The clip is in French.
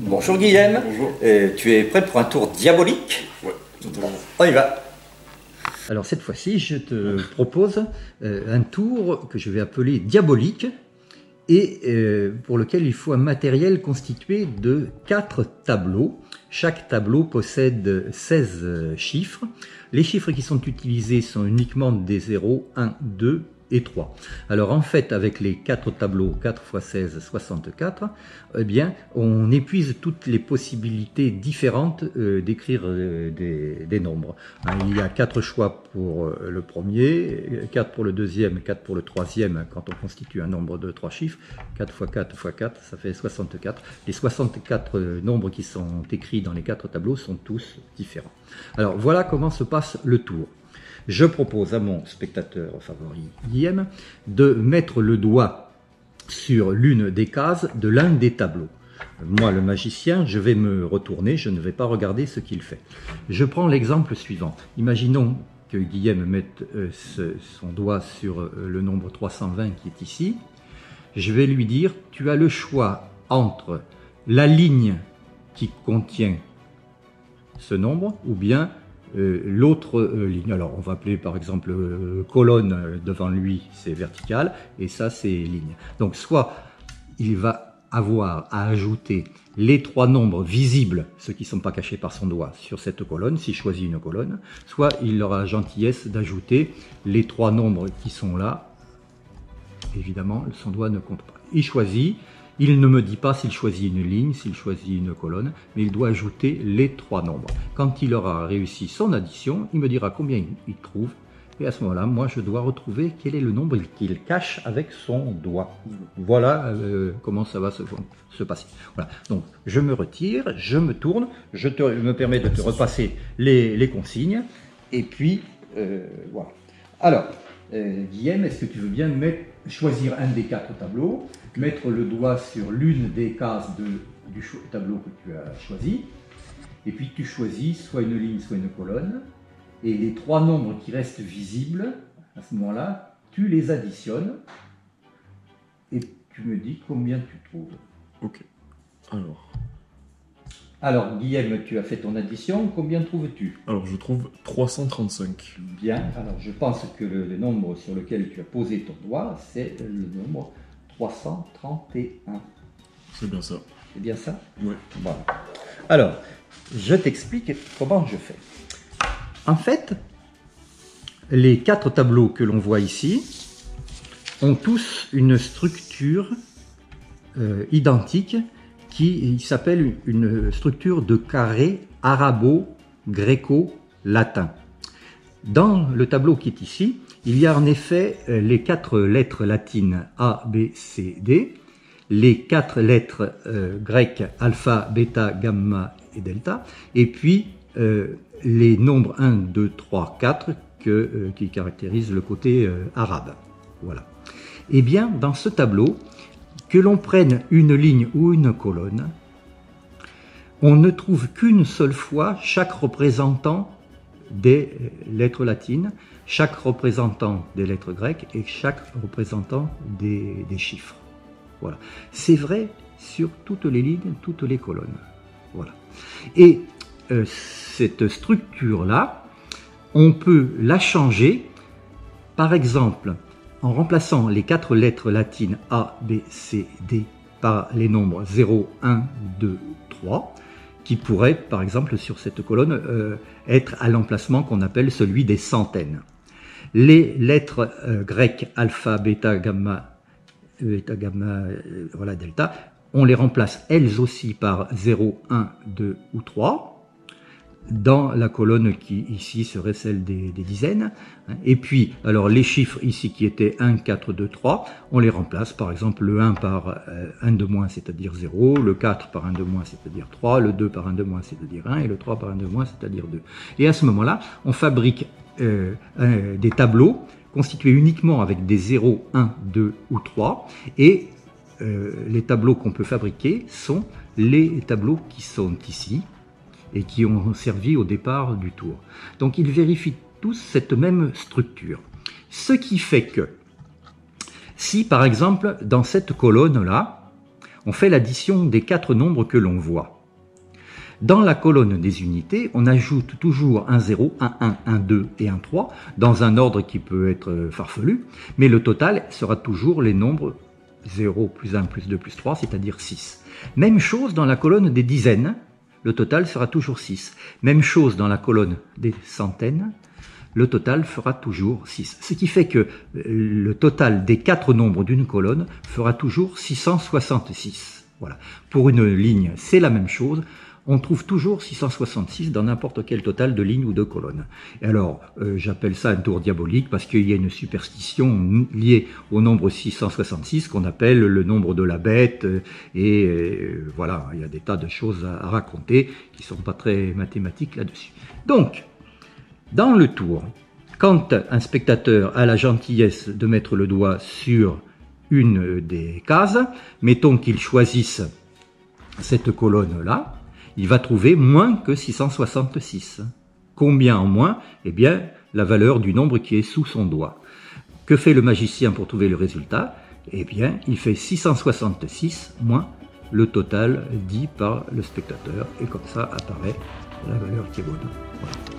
Bonjour Guillaume. Bonjour. Tu es prêt pour un tour diabolique? Ouais, totalement. On y va. Alors cette fois-ci, je te propose un tour que je vais appeler diabolique et pour lequel il faut un matériel constitué de 4 tableaux. Chaque tableau possède 16 chiffres. Les chiffres qui sont utilisés sont uniquement des 0, 1, 2 et 3. Alors en fait, avec les 4 tableaux, 4 x 16, 64, eh bien, on épuise toutes les possibilités différentes d'écrire des nombres. Il y a 4 choix pour le premier, 4 pour le deuxième, 4 pour le troisième, quand on constitue un nombre de 3 chiffres. 4 x 4 x 4, ça fait 64. Les 64 nombres qui sont écrits dans les 4 tableaux sont tous différents. Alors voilà comment se passe le tour. Je propose à mon spectateur favori, Guillaume, de mettre le doigt sur l'une des cases de l'un des tableaux. Moi, le magicien, je vais me retourner, je ne vais pas regarder ce qu'il fait. Je prends l'exemple suivant. Imaginons que Guillaume mette son doigt sur le nombre 320 qui est ici. Je vais lui dire, tu as le choix entre la ligne qui contient ce nombre ou bien l'autre ligne. Alors on va appeler par exemple colonne devant lui, c'est vertical, et ça c'est ligne. Donc soit il va avoir à ajouter les 3 nombres visibles, ceux qui ne sont pas cachés par son doigt, sur cette colonne, s'il choisit une colonne, soit il aura la gentillesse d'ajouter les 3 nombres qui sont là. Évidemment, son doigt ne compte pas. Il choisit. Il ne me dit pas s'il choisit une ligne, s'il choisit une colonne, mais il doit ajouter les 3 nombres. Quand il aura réussi son addition, il me dira combien il trouve. Et à ce moment-là, moi, je dois retrouver quel est le nombre qu'il cache avec son doigt. Voilà comment ça va se passer. Voilà. Donc, je me retire, je me tourne, me permets de te repasser les consignes. Et puis, voilà. Alors, Guillaume, est-ce que tu veux bien choisir un des 4 tableaux, mettre le doigt sur l'une des cases du tableau que tu as choisi, et puis tu choisis soit une ligne, soit une colonne, et les 3 nombres qui restent visibles, à ce moment-là, tu les additionnes, et tu me dis combien tu trouves. Ok. Alors, Guillaume, tu as fait ton addition, combien trouves-tu? Alors, je trouve 335. Bien, alors je pense que le nombre sur lequel tu as posé ton doigt, c'est le nombre 331. C'est bien ça. C'est bien ça? Ouais. Voilà. Alors, je t'explique comment je fais. En fait, les 4 tableaux que l'on voit ici ont tous une structure identique qui s'appelle une structure de carré arabo-gréco-latin. Dans le tableau qui est ici, il y a en effet les 4 lettres latines A, B, C, D, les 4 lettres grecques alpha, bêta, gamma et delta, et puis les nombres 1, 2, 3, 4 qui caractérisent le côté arabe. Voilà. Eh bien, dans ce tableau, que l'on prenne une ligne ou une colonne, on ne trouve qu'une seule fois chaque représentant des lettres latines, chaque représentant des lettres grecques et chaque représentant des chiffres. Voilà. C'est vrai sur toutes les lignes, toutes les colonnes. Voilà. Et cette structure-là, on peut la changer, par exemple, en remplaçant les 4 lettres latines A, B, C, D par les nombres 0, 1, 2, 3, qui pourraient, par exemple, sur cette colonne, être à l'emplacement qu'on appelle celui des centaines. Les lettres grecques alpha, bêta, gamma, voilà, delta, on les remplace elles aussi par 0, 1, 2 ou 3, dans la colonne qui ici serait celle des dizaines. Et puis, alors les chiffres ici qui étaient 1, 4, 2, 3, on les remplace par exemple le 1 par 1 de moins, c'est-à-dire 0, le 4 par 1 de moins, c'est-à-dire 3, le 2 par 1 de moins, c'est-à-dire 1, et le 3 par 1 de moins, c'est-à-dire 2. Et à ce moment-là, on fabrique des tableaux constitués uniquement avec des 0, 1, 2 ou 3, et les tableaux qu'on peut fabriquer sont les tableaux qui sont ici, et qui ont servi au départ du tour. Donc ils vérifient tous cette même structure. Ce qui fait que, si par exemple dans cette colonne-là, on fait l'addition des 4 nombres que l'on voit, Dans la colonne des unités, on ajoute toujours un 0, un 1, un 2 et un 3, dans un ordre qui peut être farfelu, mais le total sera toujours les nombres 0, plus 1, plus 2, plus 3, c'est-à-dire 6. Même chose dans la colonne des dizaines, le total sera toujours 6. Même chose dans la colonne des centaines, le total fera toujours 6. Ce qui fait que le total des 4 nombres d'une colonne fera toujours 666. Voilà. Pour une ligne, c'est la même chose. On trouve toujours 666 dans n'importe quel total de lignes ou de colonnes. Et alors, j'appelle ça un tour diabolique parce qu'il y a une superstition liée au nombre 666 qu'on appelle le nombre de la bête. Voilà, il y a des tas de choses à raconter qui ne sont pas très mathématiques là-dessus. Donc, dans le tour, quand un spectateur a la gentillesse de mettre le doigt sur une des cases, mettons qu'il choisisse cette colonne-là, il va trouver moins que 666. Combien en moins? Eh bien, la valeur du nombre qui est sous son doigt. Que fait le magicien pour trouver le résultat? Eh bien, il fait 666 moins le total dit par le spectateur. Et comme ça apparaît la valeur qui est bonne. Voilà.